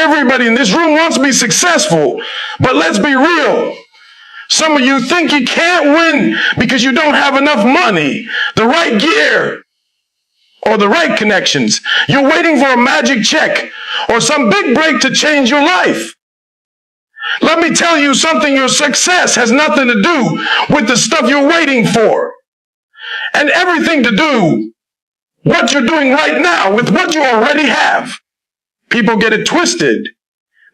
Everybody in this room wants to be successful, but let's be real. Some of you think you can't win because you don't have enough money, the right gear, or the right connections. You're waiting for a magic check or some big break to change your life. Let me tell you something, your success has nothing to do with the stuff you're waiting for, and everything to do what you're doing right now with what you already have. People get it twisted.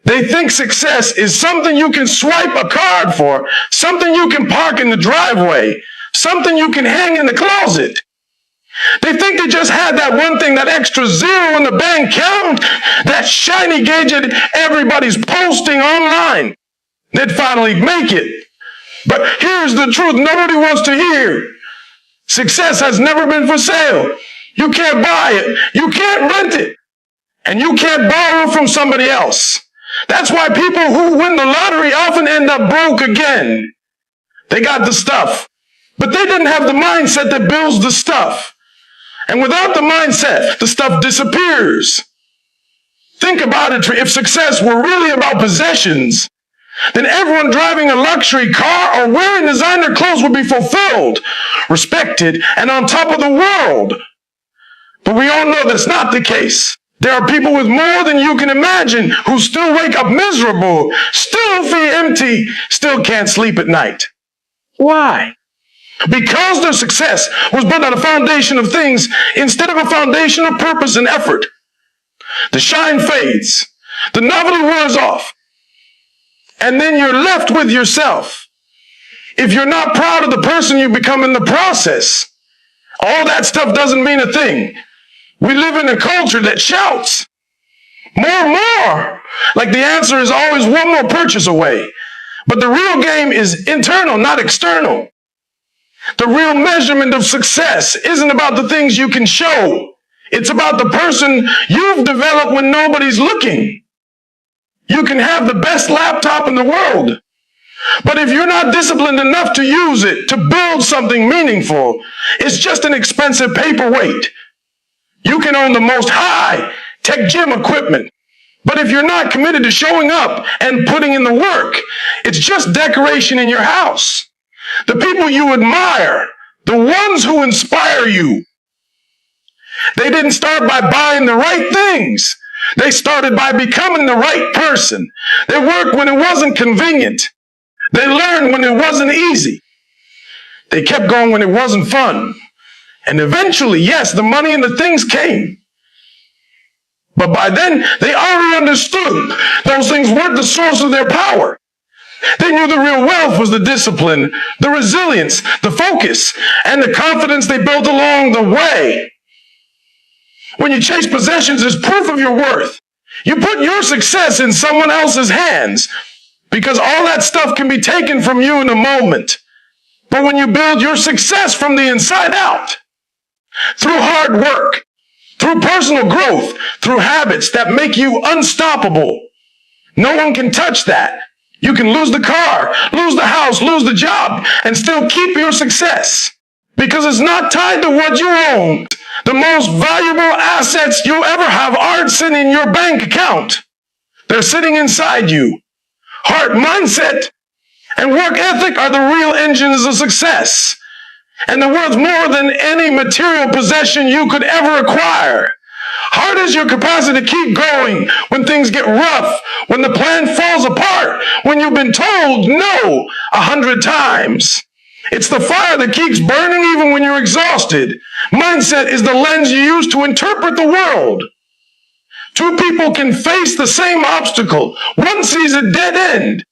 They think success is something you can swipe a card for, something you can park in the driveway, something you can hang in the closet. They think they just had that one thing, that extra zero in the bank account, that shiny gadget everybody's posting online. They'd finally make it. But here's the truth nobody wants to hear. Success has never been for sale. You can't buy it. You can't rent it. And you can't borrow from somebody else. That's why people who win the lottery often end up broke again. They got the stuff, but they didn't have the mindset that builds the stuff. And without the mindset, the stuff disappears. Think about it. If success were really about possessions, then everyone driving a luxury car or wearing designer clothes would be fulfilled, respected, and on top of the world. But we all know that's not the case. There are people with more than you can imagine who still wake up miserable, still feel empty, still can't sleep at night. Why? Because their success was built on a foundation of things instead of a foundation of purpose and effort. The shine fades, the novelty wears off, and then you're left with yourself. If you're not proud of the person you become in the process, all that stuff doesn't mean a thing. We live in a culture that shouts, more, more, like the answer is always one more purchase away. But the real game is internal, not external. The real measurement of success isn't about the things you can show. It's about the person you've developed when nobody's looking. You can have the best laptop in the world, but if you're not disciplined enough to use it to build something meaningful, it's just an expensive paperweight. You can own the most high-tech gym equipment, but if you're not committed to showing up and putting in the work, it's just decoration in your house. The people you admire, the ones who inspire you, they didn't start by buying the right things. They started by becoming the right person. They worked when it wasn't convenient. They learned when it wasn't easy. They kept going when it wasn't fun. And eventually, yes, the money and the things came. But by then, they already understood those things weren't the source of their power. They knew the real wealth was the discipline, the resilience, the focus, and the confidence they built along the way. When you chase possessions as proof of your worth, you put your success in someone else's hands because all that stuff can be taken from you in a moment. But when you build your success from the inside out, through hard work, through personal growth, through habits that make you unstoppable, no one can touch that. You can lose the car, lose the house, lose the job, and still keep your success because it's not tied to what you own. The most valuable assets you'll ever have aren't sitting in your bank account. They're sitting inside you. Heart, mindset, and work ethic are the real engines of success. And they're worth more than any material possession you could ever acquire. Heart is your capacity to keep going when things get rough, when the plan falls apart, when you've been told no 100 times. It's the fire that keeps burning even when you're exhausted. Mindset is the lens you use to interpret the world. Two people can face the same obstacle. One sees a dead end.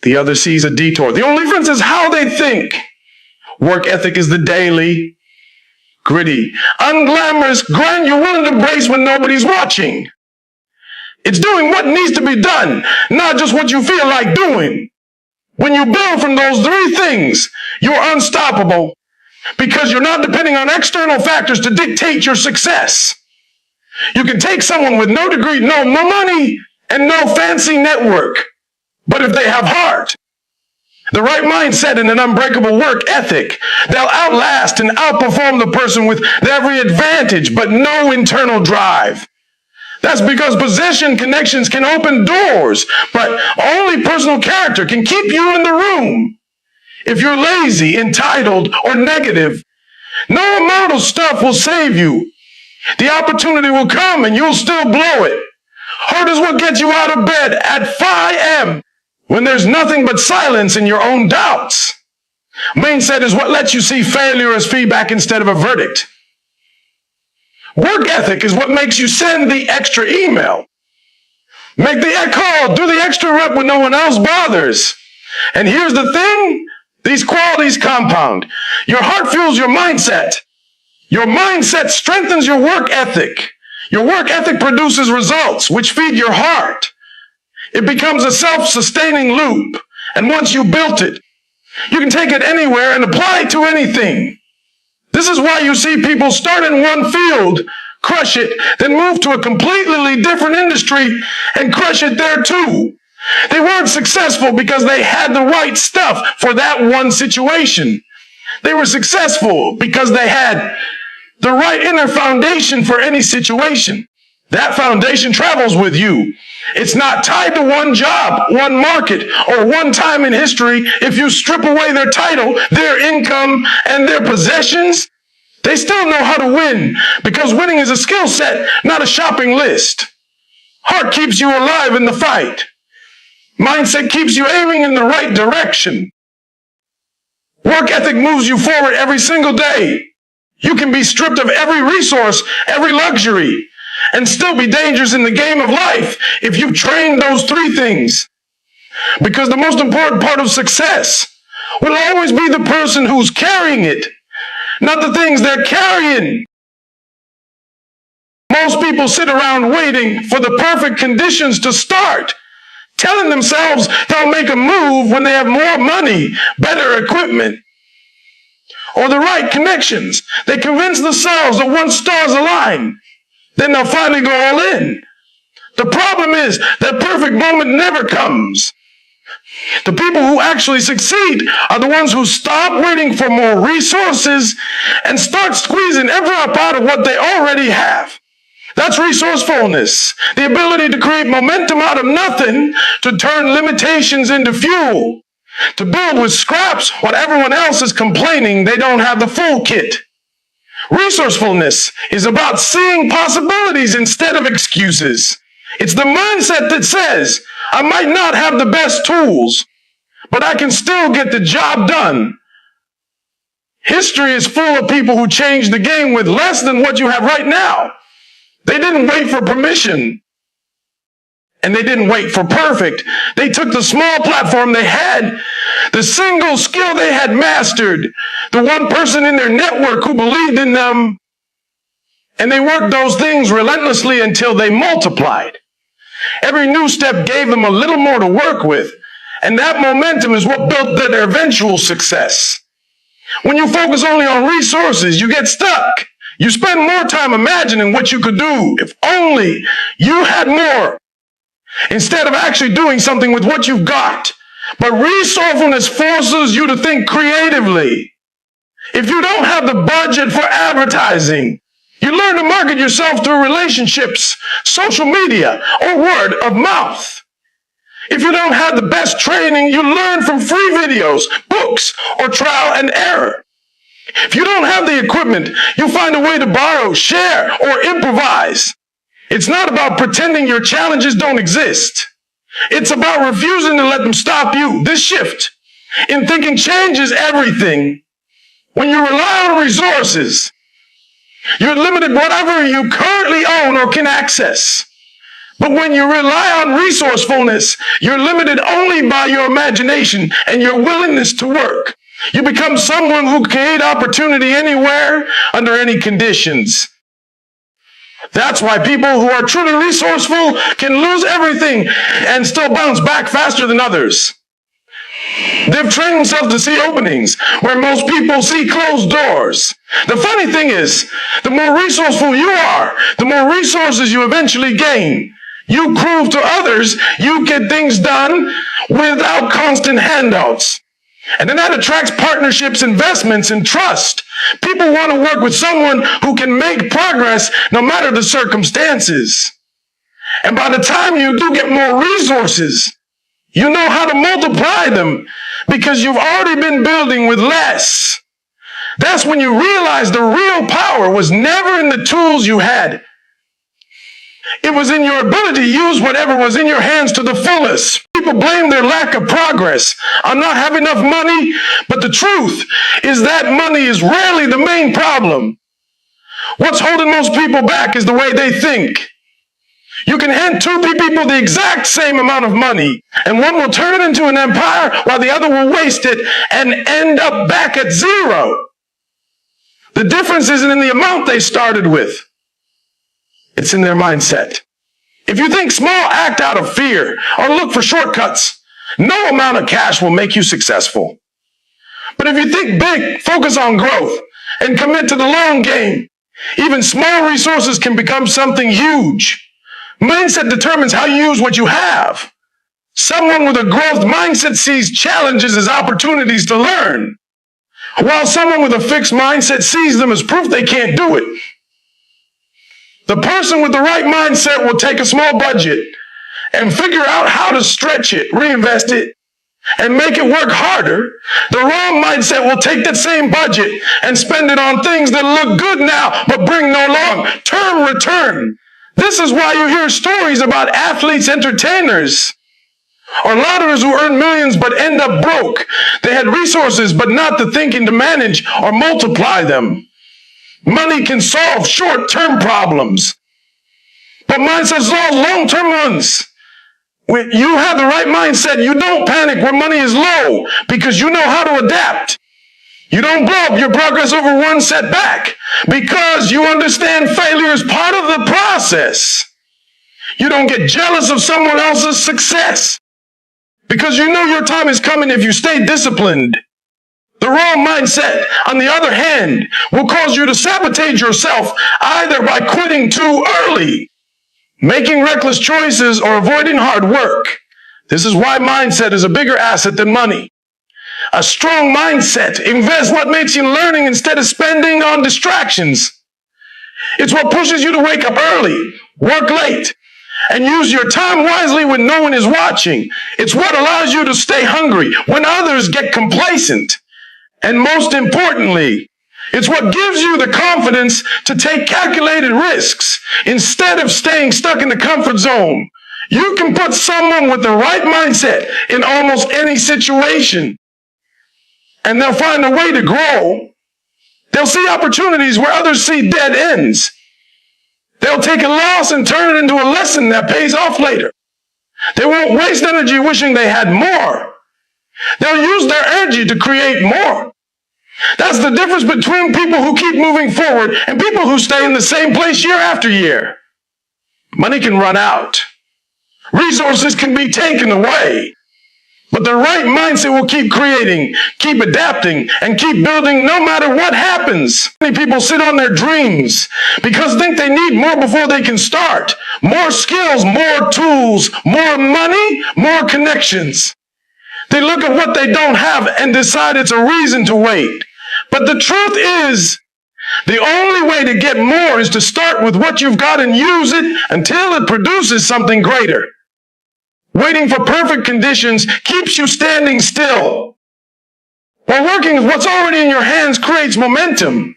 The other sees a detour. The only difference is how they think. Work ethic is the daily, gritty, unglamorous grind you're willing to brace when nobody's watching. It's doing what needs to be done, not just what you feel like doing. When you build from those three things, you're unstoppable because you're not depending on external factors to dictate your success. You can take someone with no degree, no money, and no fancy network. But if they have heart, the right mindset, and an unbreakable work ethic, they'll outlast and outperform the person with every advantage but no internal drive. That's because possession connections can open doors, but only personal character can keep you in the room. If you're lazy, entitled, or negative, no amount of stuff will save you. The opportunity will come and you'll still blow it. Heart is what gets you out of bed at 5 a.m. when there's nothing but silence in your own doubts. Mindset is what lets you see failure as feedback instead of a verdict. Work ethic is what makes you send the extra email. Make the call, do the extra rep when no one else bothers. And here's the thing, these qualities compound. Your heart fuels your mindset. Your mindset strengthens your work ethic. Your work ethic produces results which feed your heart. It becomes a self-sustaining loop. And once you built it, you can take it anywhere and apply it to anything. This is why you see people start in one field, crush it, then move to a completely different industry and crush it there too. They weren't successful because they had the right stuff for that one situation. They were successful because they had the right inner foundation for any situation. That foundation travels with you. It's not tied to one job, one market, or one time in history. If you strip away their title, their income, and their possessions, they still know how to win, because winning is a skill set, not a shopping list. Heart keeps you alive in the fight. Mindset keeps you aiming in the right direction. Work ethic moves you forward every single day. You can be stripped of every resource, every luxury, and still be dangerous in the game of life if you've trained those three things. Because the most important part of success will always be the person who's carrying it, not the things they're carrying. Most people sit around waiting for the perfect conditions to start, telling themselves they'll make a move when they have more money, better equipment, or the right connections. They convince themselves that once stars align, then they'll finally go all in. The problem is that perfect moment never comes. The people who actually succeed are the ones who stop waiting for more resources and start squeezing every drop out of what they already have. That's resourcefulness, the ability to create momentum out of nothing, to turn limitations into fuel, to build with scraps what everyone else is complaining they don't have the full kit. Resourcefulness is about seeing possibilities instead of excuses. It's the mindset that says, I might not have the best tools, but I can still get the job done. History is full of people who changed the game with less than what you have right now. They didn't wait for permission, and they didn't wait for perfect. They took the small platform they had, the single skill they had mastered, the one person in their network who believed in them, and they worked those things relentlessly until they multiplied. Every new step gave them a little more to work with, and that momentum is what built their eventual success. When you focus only on resources, you get stuck. You spend more time imagining what you could do if only you had more, instead of actually doing something with what you've got. But resourcefulness forces you to think creatively. If you don't have the budget for advertising, you learn to market yourself through relationships, social media, or word of mouth. If you don't have the best training, you learn from free videos, books, or trial and error. If you don't have the equipment, you find a way to borrow, share, or improvise. It's not about pretending your challenges don't exist. It's about refusing to let them stop you. This shift in thinking changes everything. When you rely on resources, you're limited whatever you currently own or can access. But when you rely on resourcefulness, you're limited only by your imagination and your willingness to work. You become someone who can create opportunity anywhere, under any conditions. That's why people who are truly resourceful can lose everything and still bounce back faster than others. They've trained themselves to see openings where most people see closed doors. The funny thing is, the more resourceful you are, the more resources you eventually gain. You prove to others you get things done without constant handouts. And then that attracts partnerships, investments, and trust. People want to work with someone who can make progress no matter the circumstances. And by the time you do get more resources, you know how to multiply them because you've already been building with less. That's when you realize the real power was never in the tools you had. It was in your ability to use whatever was in your hands to the fullest. People blame their lack of progress on not having enough money, but the truth is that money is rarely the main problem. What's holding most people back is the way they think. You can hand two people the exact same amount of money, and one will turn it into an empire while the other will waste it and end up back at zero. The difference isn't in the amount they started with. It's in their mindset. If you think small, act out of fear, or look for shortcuts, no amount of cash will make you successful. But if you think big, focus on growth, and commit to the long game, even small resources can become something huge. Mindset determines how you use what you have. Someone with a growth mindset sees challenges as opportunities to learn, while someone with a fixed mindset sees them as proof they can't do it. The person with the right mindset will take a small budget and figure out how to stretch it, reinvest it, and make it work harder. The wrong mindset will take that same budget and spend it on things that look good now but bring no long-term return. This is why you hear stories about athletes, entertainers, or lauders who earn millions but end up broke. They had resources but not the thinking to manage or multiply them. Money can solve short-term problems, but mindset solves long-term ones. When you have the right mindset, you don't panic when money is low because you know how to adapt. You don't blow up your progress over one setback because you understand failure is part of the process. You don't get jealous of someone else's success because you know your time is coming if you stay disciplined. The wrong mindset, on the other hand, will cause you to sabotage yourself either by quitting too early, making reckless choices, or avoiding hard work. This is why mindset is a bigger asset than money. A strong mindset invests what makes you learning instead of spending on distractions. It's what pushes you to wake up early, work late, and use your time wisely when no one is watching. It's what allows you to stay hungry when others get complacent. And most importantly, it's what gives you the confidence to take calculated risks instead of staying stuck in the comfort zone. You can put someone with the right mindset in almost any situation, and they'll find a way to grow. They'll see opportunities where others see dead ends. They'll take a loss and turn it into a lesson that pays off later. They won't waste energy wishing they had more. They'll use their energy to create more. That's the difference between people who keep moving forward and people who stay in the same place year after year. Money can run out. Resources can be taken away. But the right mindset will keep creating, keep adapting, and keep building no matter what happens. Many people sit on their dreams because they think they need more before they can start. More skills, more tools, more money, more connections. They look at what they don't have and decide it's a reason to wait. But the truth is, the only way to get more is to start with what you've got and use it until it produces something greater. Waiting for perfect conditions keeps you standing still. While working with what's already in your hands creates momentum.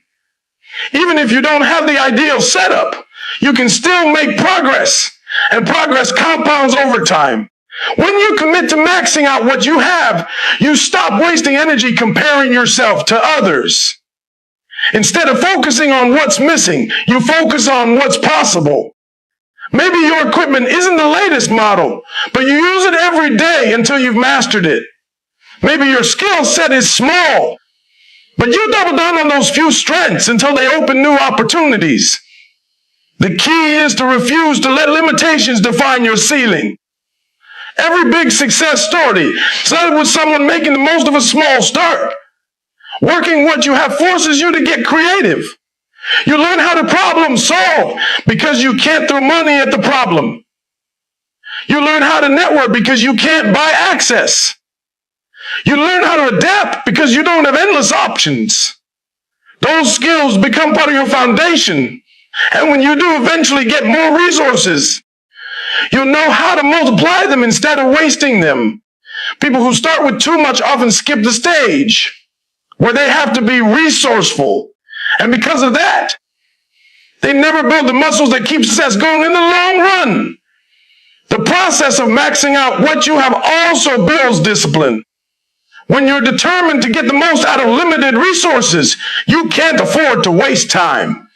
Even if you don't have the ideal setup, you can still make progress, and progress compounds over time. When you commit to maxing out what you have, you stop wasting energy comparing yourself to others. Instead of focusing on what's missing, you focus on what's possible. Maybe your equipment isn't the latest model, but you use it every day until you've mastered it. Maybe your skill set is small, but you double down on those few strengths until they open new opportunities. The key is to refuse to let limitations define your ceiling. Every big success story started with someone making the most of a small start. Working what you have forces you to get creative. You learn how to problem solve because you can't throw money at the problem. You learn how to network because you can't buy access. You learn how to adapt because you don't have endless options. Those skills become part of your foundation. And when you do eventually get more resources, You'll know how to multiply them instead of wasting them. People who start with too much often skip the stage where they have to be resourceful. And because of that, they never build the muscles that keep success going in the long run. The process of maxing out what you have also builds discipline. When you're determined to get the most out of limited resources, you can't afford to waste time.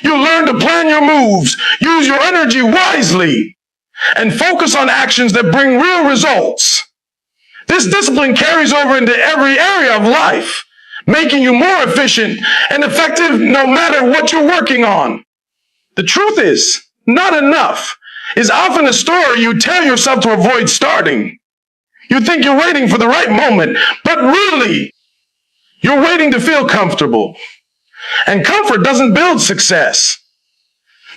You learn to plan your moves, use your energy wisely, and focus on actions that bring real results. This discipline carries over into every area of life, making you more efficient and effective no matter what you're working on. The truth is, not enough is often a story you tell yourself to avoid starting. You think you're waiting for the right moment, but really, you're waiting to feel comfortable. And comfort doesn't build success.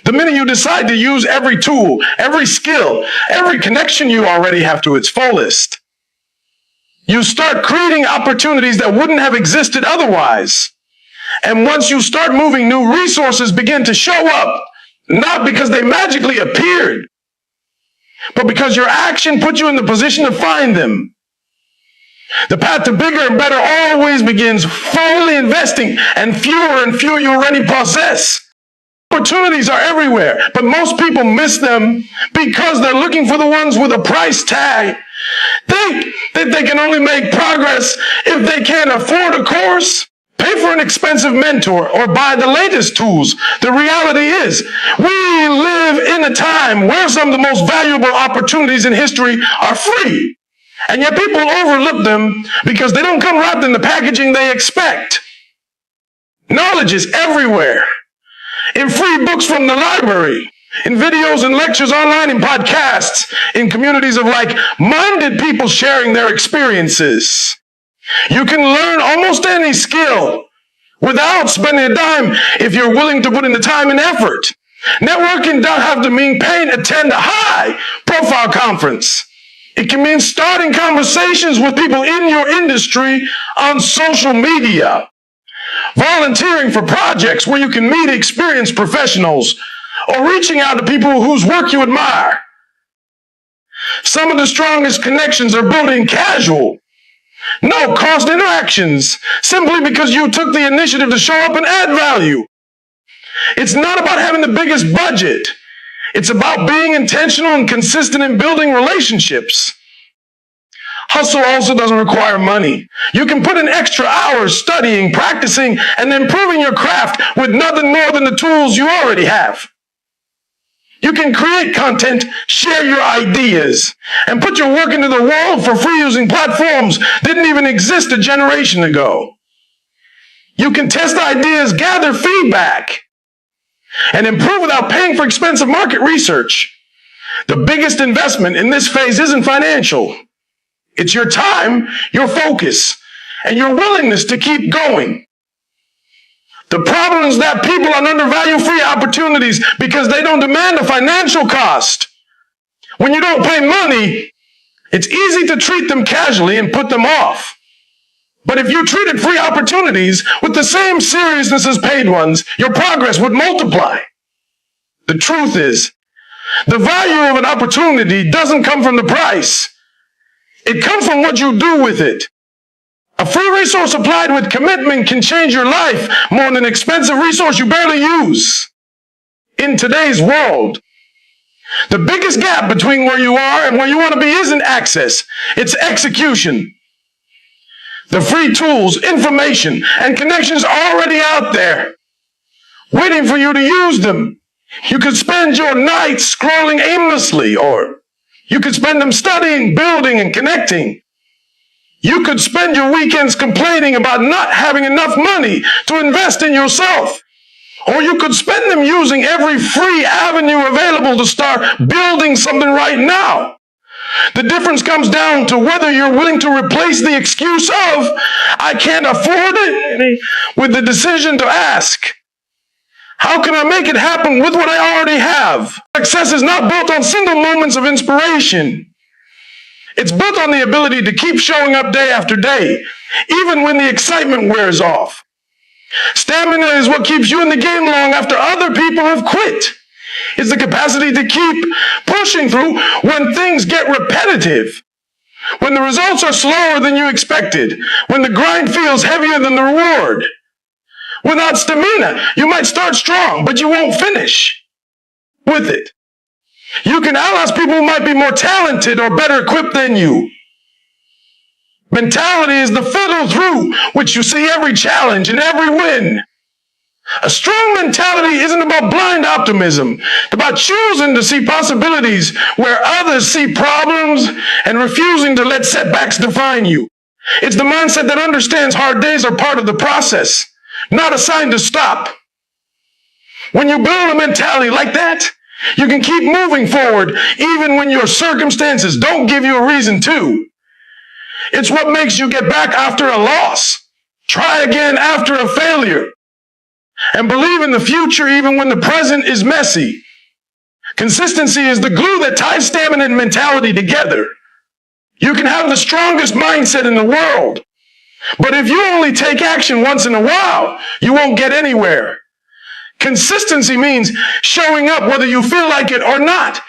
The minute you decide to use every tool, every skill, every connection you already have to its fullest, you start creating opportunities that wouldn't have existed otherwise. And once you start moving, new resources begin to show up, not because they magically appeared, but because your action put you in the position to find them. The path to bigger and better always begins fully investing, and fewer you already possess. Opportunities are everywhere, but most people miss them because they're looking for the ones with a price tag. Think that they can only make progress if they can't afford a course, pay for an expensive mentor, or buy the latest tools. The reality is, we live in a time where some of the most valuable opportunities in history are free. And yet people overlook them because they don't come wrapped in the packaging they expect. Knowledge is everywhere. In free books from the library, in videos and lectures online, in podcasts, in communities of like-minded people sharing their experiences. You can learn almost any skill without spending a dime if you're willing to put in the time and effort. Networking doesn't have to mean paying to attend a high-profile conference. It can mean starting conversations with people in your industry on social media. Volunteering for projects where you can meet experienced professionals, or reaching out to people whose work you admire. Some of the strongest connections are built in casual, no-cost interactions, simply because you took the initiative to show up and add value. It's not about having the biggest budget. It's about being intentional and consistent in building relationships. Hustle also doesn't require money. You can put in extra hours studying, practicing, and improving your craft with nothing more than the tools you already have. You can create content, share your ideas, and put your work into the world for free using platforms that didn't even exist a generation ago. You can test ideas, gather feedback, and improve without paying for expensive market research. The biggest investment in this phase isn't financial. It's your time, your focus, and your willingness to keep going. The problem is that people undervalue free opportunities because they don't demand a financial cost. When you don't pay money, it's easy to treat them casually and put them off. But if you treated free opportunities with the same seriousness as paid ones, your progress would multiply. The truth is, the value of an opportunity doesn't come from the price. It comes from what you do with it. A free resource applied with commitment can change your life more than an expensive resource you barely use. In today's world, the biggest gap between where you are and where you want to be isn't access, it's execution. The free tools, information, and connections are already out there, waiting for you to use them. You could spend your nights scrolling aimlessly, or you could spend them studying, building, and connecting. You could spend your weekends complaining about not having enough money to invest in yourself. Or you could spend them using every free avenue available to start building something right now. The difference comes down to whether you're willing to replace the excuse of, I can't afford it, with the decision to ask, how can I make it happen with what I already have? Success is not built on single moments of inspiration. It's built on the ability to keep showing up day after day, even when the excitement wears off. Stamina is what keeps you in the game long after other people have quit. It's the capacity to keep pushing through when things get repetitive, when the results are slower than you expected, when the grind feels heavier than the reward. Without stamina, you might start strong, but you won't finish with it. You can outlast people who might be more talented or better equipped than you. Mentality is the fiddle through which you see every challenge and every win. A strong mentality isn't about blind optimism. It's about choosing to see possibilities where others see problems and refusing to let setbacks define you. It's the mindset that understands hard days are part of the process, not a sign to stop. When you build a mentality like that, you can keep moving forward even when your circumstances don't give you a reason to. It's what makes you get back after a loss, try again after a failure, and believe in the future even when the present is messy. Consistency is the glue that ties stamina and mentality together. You can have the strongest mindset in the world, but if you only take action once in a while, you won't get anywhere. Consistency means showing up whether you feel like it or not,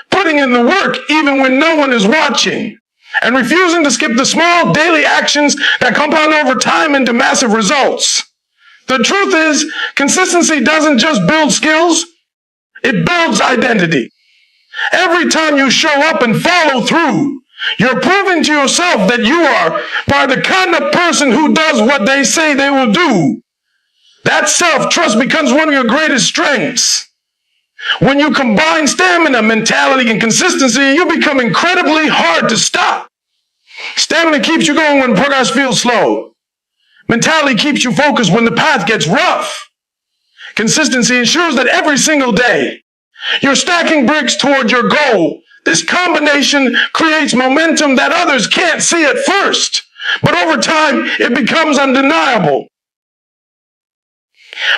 putting in the work even when no one is watching, and refusing to skip the small daily actions that compound over time into massive results. The truth is, consistency doesn't just build skills, it builds identity. Every time you show up and follow through, you're proving to yourself that you are the kind of person who does what they say they will do. That self-trust becomes one of your greatest strengths. When you combine stamina, mentality, and consistency, you become incredibly hard to stop. Stamina keeps you going when progress feels slow. Mentality keeps you focused when the path gets rough. Consistency ensures that every single day, you're stacking bricks toward your goal. This combination creates momentum that others can't see at first, but over time, it becomes undeniable.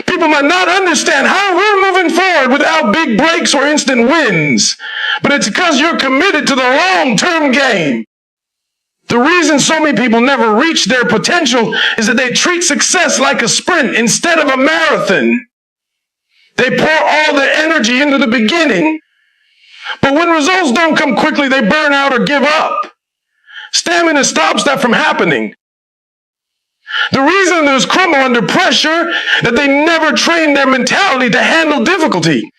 People might not understand how we're moving forward without big breaks or instant wins, but it's because you're committed to the long-term game. The reason so many people never reach their potential is that they treat success like a sprint instead of a marathon. They pour all their energy into the beginning, but when results don't come quickly, they burn out or give up. Stamina stops that from happening. The reason there's crumble under pressure, that they never train their mentality to handle difficulty.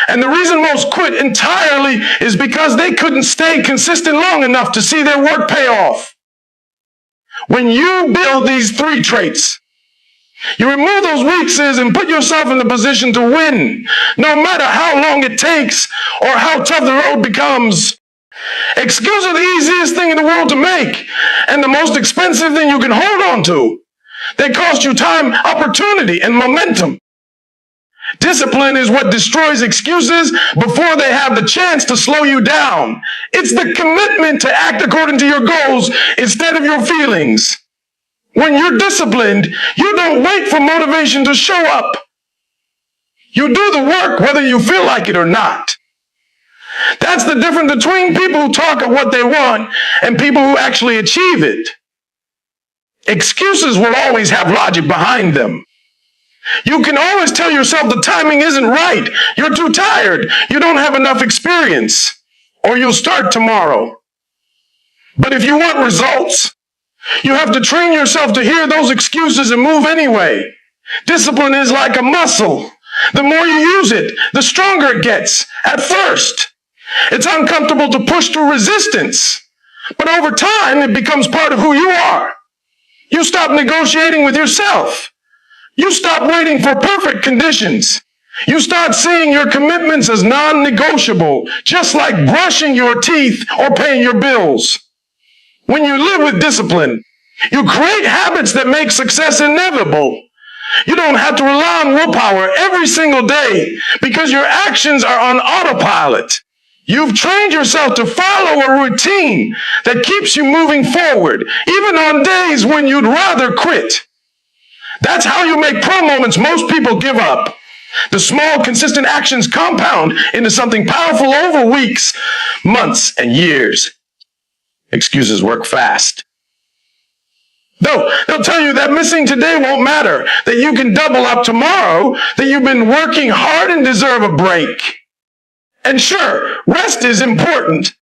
And the reason most quit entirely is because they couldn't stay consistent long enough to see their work pay off. When you build these three traits, you remove those weaknesses and put yourself in the position to win, no matter how long it takes or how tough the road becomes. Excuses are the easiest thing in the world to make and the most expensive thing you can hold on to. They cost you time, opportunity, and momentum. Discipline is what destroys excuses before they have the chance to slow you down. It's the commitment to act according to your goals instead of your feelings. When you're disciplined, you don't wait for motivation to show up. You do the work whether you feel like it or not. That's the difference between people who talk of what they want and people who actually achieve it. Excuses will always have logic behind them. You can always tell yourself the timing isn't right. You're too tired. You don't have enough experience. Or you'll start tomorrow. But if you want results, you have to train yourself to hear those excuses and move anyway. Discipline is like a muscle. The more you use it, the stronger it gets. At first, it's uncomfortable to push through resistance. But over time, it becomes part of who you are. You stop negotiating with yourself. You stop waiting for perfect conditions. You start seeing your commitments as non-negotiable, just like brushing your teeth or paying your bills. When you live with discipline, you create habits that make success inevitable. You don't have to rely on willpower every single day because your actions are on autopilot. You've trained yourself to follow a routine that keeps you moving forward, even on days when you'd rather quit. That's how you make pro moments most people give up. The small, consistent actions compound into something powerful over weeks, months, and years. Excuses work fast. They'll tell you that missing today won't matter, that you can double up tomorrow, that you've been working hard and deserve a break. And sure, rest is important.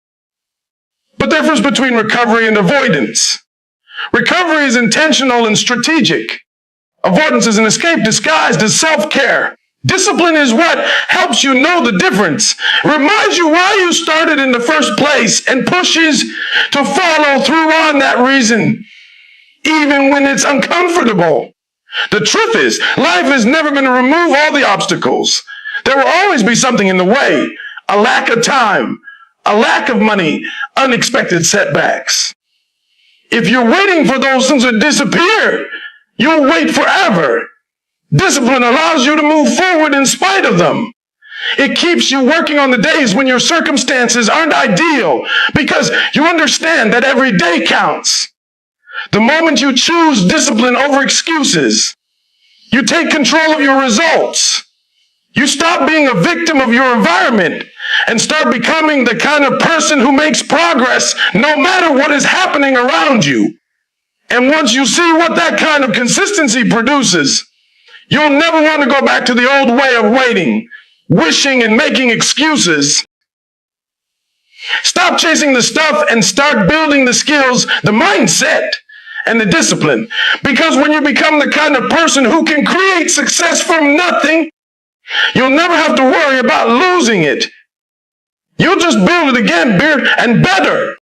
But the difference between recovery and avoidance. Recovery is intentional and strategic. Avoidance is an escape disguised as self-care. Discipline is what helps you know the difference, reminds you why you started in the first place, and pushes to follow through on that reason, even when it's uncomfortable. The truth is, life is never going to remove all the obstacles. There will always be something in the way, a lack of time, a lack of money, unexpected setbacks. If you're waiting for those things to disappear, you'll wait forever. Discipline allows you to move forward in spite of them. It keeps you working on the days when your circumstances aren't ideal because you understand that every day counts. The moment you choose discipline over excuses, you take control of your results. You stop being a victim of your environment and start becoming the kind of person who makes progress no matter what is happening around you. And once you see what that kind of consistency produces, you'll never want to go back to the old way of waiting, wishing, and making excuses. Stop chasing the stuff and start building the skills, the mindset, and the discipline. Because when you become the kind of person who can create success from nothing, you'll never have to worry about losing it. You'll just build it again, bigger and better.